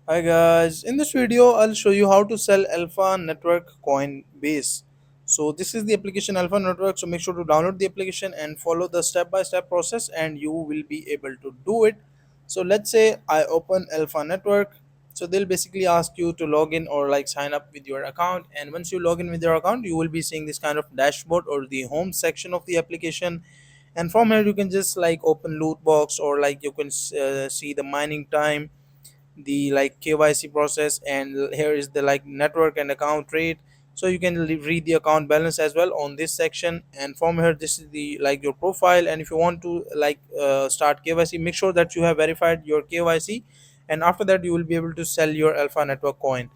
Hi guys, in this video I'll show you how to sell Alpha Network Coinbase. So this is the application Alpha Network, so make sure to download the application and follow the step-by-step process and you will be able to do it. So let's say I open Alpha Network. So they'll basically ask you to log in or like sign up with your account, and once you log in with your account you will be seeing this kind of dashboard or the home section of the application. And from here you can just like open loot box or like you can see the mining time, the like KYC process, and here is the like network and account rate. So you can read the account balance as well on this section, and from here this is the like your profile. And if you want to like start KYC, make sure that you have verified your KYC, and after that you will be able to sell your Alpha Network coin.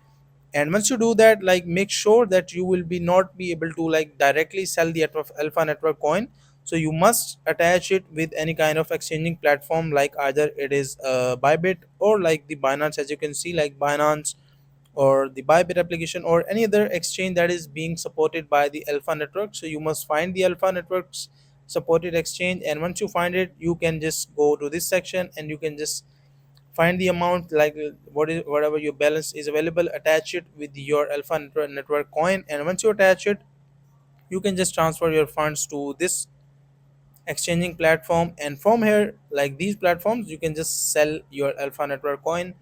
And once you do that, like make sure that you will be not be able to like directly sell the Alpha Network coin. So you must attach it with any kind of exchanging platform, like either it is Bybit or like the Binance, as you can see, like Binance or the Bybit application or any other exchange that is being supported by the Alpha Network. So you must find the Alpha Network's supported exchange, and once you find it you can just go to this section and you can just find the amount, like whatever your balance is available, attach it with your Network coin, and once you attach it you can just transfer your funds to this exchanging platform, and from here like these platforms you can just sell your Alpha Network coin.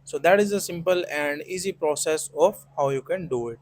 So that is a simple and easy process of how you can do it.